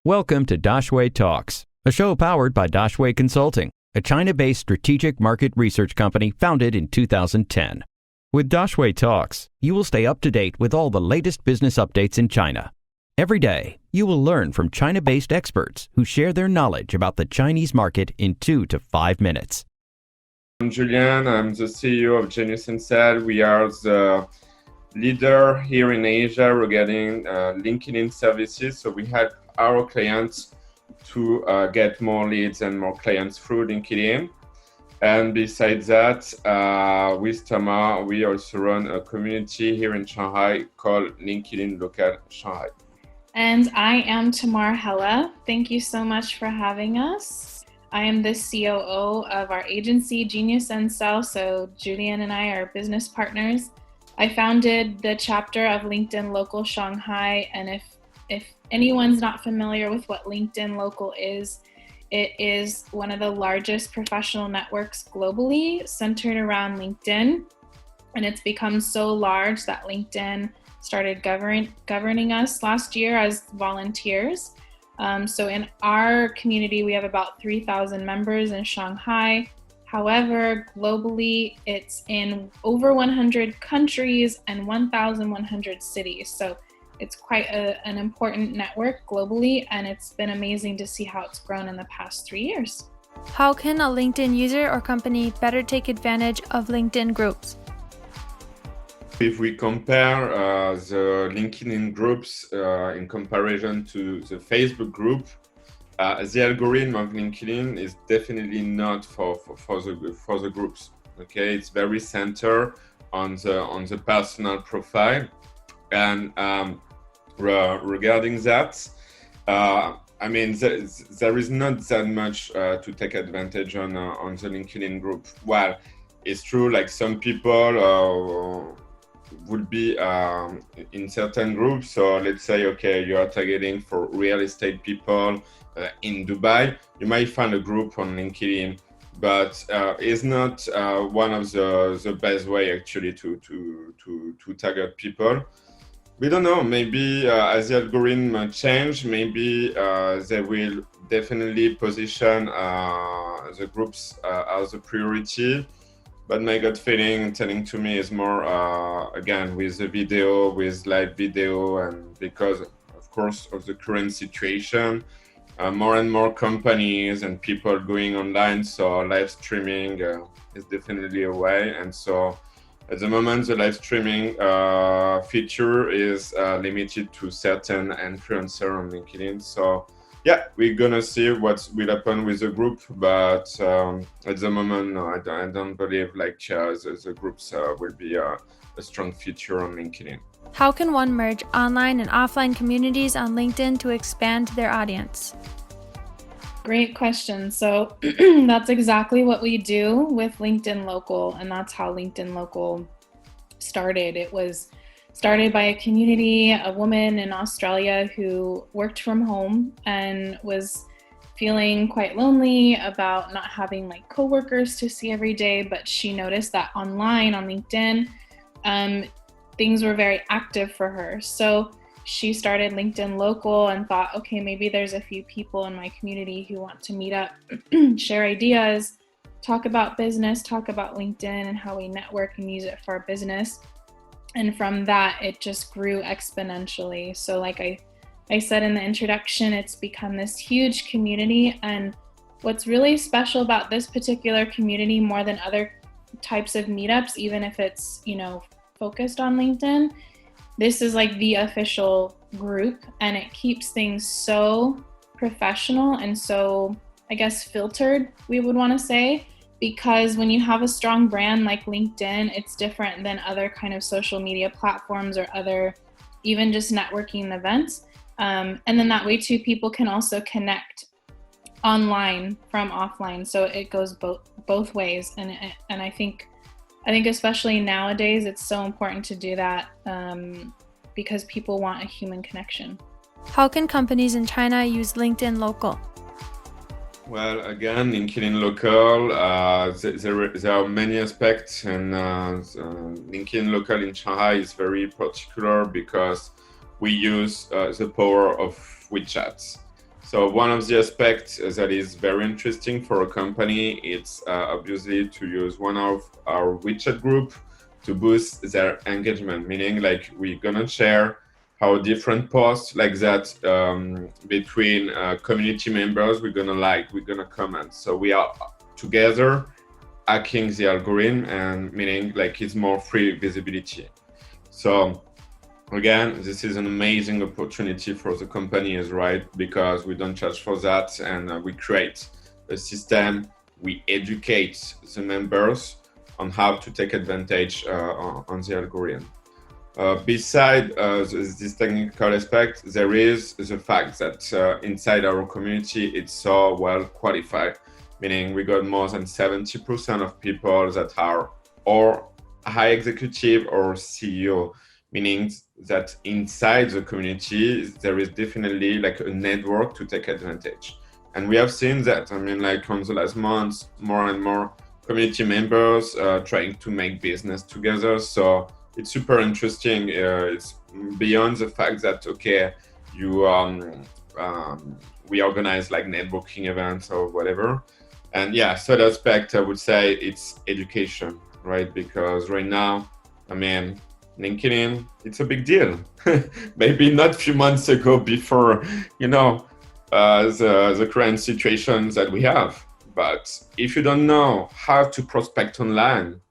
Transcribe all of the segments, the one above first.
Welcome to Daxue Talks, a show powered by Daxue Consulting, a China-based strategic market research company founded in 2010. With Daxue Talks, you will stay up to date with all the latest business updates in China. Every day, you will learn from China-based experts who share their knowledge about the Chinese market in 2 to 5 minutes. I'm Julian. I'm the CEO of Genius Insight. We are the leader here in Asia regarding LinkedIn services. So we help our clients to get more leads and more clients through LinkedIn. And besides that, with Tama, we also run a community here in Shanghai called LinkedIn Local Shanghai. And I am Tamar Hella. Thank you so much for having us. I am the COO of our agency, Genius Insight. So Julian and I are business partners. I founded the chapter of LinkedIn Local Shanghai, and if anyone's not familiar with what LinkedIn Local is, it is one of the largest professional networks globally centered around LinkedIn. And it's become so large that LinkedIn started governing us last year as volunteers. So in our community, we have about 3,000 members in Shanghai. However, globally, it's in over 100 countries and 1,100 cities. So it's quite an important network globally, and it's been amazing to see how it's grown in the past 3 years. How can a LinkedIn user or company better take advantage of LinkedIn groups? If we compare the LinkedIn groups in comparison to the Facebook group, the algorithm of LinkedIn is definitely not for the groups. Okay, it's very centered on the personal profile. And regarding that, there is not that much to take advantage on the LinkedIn group. Well, it's true, like some people would be in certain groups. So let's say, okay, you are targeting for real estate people in Dubai. You might find a group on LinkedIn, but it's not one of the best way actually to target people. We don't know, maybe as the algorithm change, maybe they will definitely position the groups as a priority. But my gut feeling telling to me is more, again, with the video, with live video, and because, of course, of the current situation, more and more companies and people going online, so live streaming is definitely a way. And so at the moment, the live streaming feature is limited to certain influencers on LinkedIn. So yeah, we're gonna see what will happen with the group, but at the moment, no, I don't believe the groups will be a strong feature on LinkedIn. How can one merge online and offline communities on LinkedIn to expand their audience? Great question. So that's exactly what we do with LinkedIn Local, and that's how LinkedIn Local started. It was started by a community, a woman in Australia who worked from home and was feeling quite lonely about not having coworkers to see every day, but she noticed that online on LinkedIn, things were very active for her. So she started LinkedIn Local and thought, okay, maybe there's a few people in my community who want to meet up, share ideas, talk about business, talk about LinkedIn and how we network and use it for our business. And from that, it just grew exponentially. So like I said in the introduction, it's become this huge community. And what's really special about this particular community more than other types of meetups, even if it's, focused on LinkedIn, this is like the official group, and it keeps things so professional and so, I guess, filtered, we would want to say, because when you have a strong brand like LinkedIn, it's different than other kind of social media platforms or other, even just networking events. And then that way too, people can also connect online from offline. So it goes both ways. And I think especially nowadays, it's so important to do that because people want a human connection. How can companies in China use LinkedIn Local? Well, again, LinkedIn Local, there are many aspects, and LinkedIn Local in Shanghai is very particular because we use the power of WeChat. So one of the aspects that is very interesting for a company, it's obviously to use one of our WeChat group to boost their engagement, meaning like we're gonna share how different posts like that between community members, we're gonna comment. So we are together hacking the algorithm, and meaning like it's more free visibility. So again, this is an amazing opportunity for the companies, right? Because we don't charge for that, and we create a system, we educate the members on how to take advantage on the algorithm. Beside this technical aspect, there is the fact that inside our community, it's so well qualified, meaning we got more than 70% of people that are or high executive or CEO, meaning that inside the community, there is definitely like a network to take advantage. And we have seen that, I mean, like on the last months, more and more community members trying to make business together. So it's super interesting. It's beyond the fact that, okay, we organize like networking events or whatever. And yeah, third aspect, I would say it's education, right? Because right now, I mean, LinkedIn, it's a big deal. Maybe not a few months ago before, the current situations that we have. But if you don't know how to prospect online,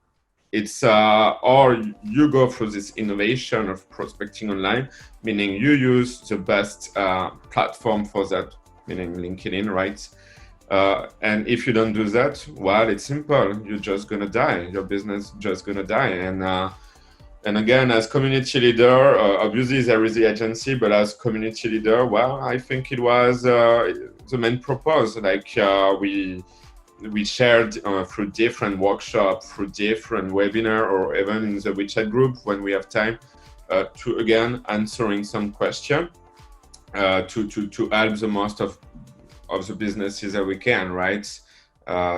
it's or you go through this innovation of prospecting online, meaning you use the best platform for that, meaning LinkedIn, right? And if you don't do that, well, it's simple. You're just gonna die. Your business just gonna die. And again, as community leader, obviously there is the agency, but as community leader, well, I think it was the main purpose. Like we shared through different workshops, through different webinar, or even in the WeChat group when we have time to again answering some question to help the most of the businesses that we can, right?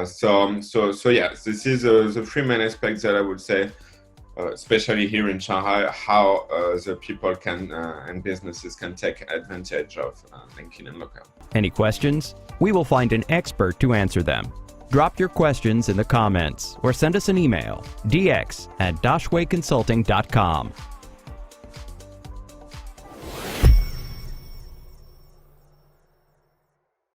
So yeah, this is the three main aspects that I would say. Especially here in Shanghai, how the people can and businesses can take advantage of LinkedIn Local. Any questions? We will find an expert to answer them. Drop your questions in the comments or send us an email, dx@daxueconsulting.com.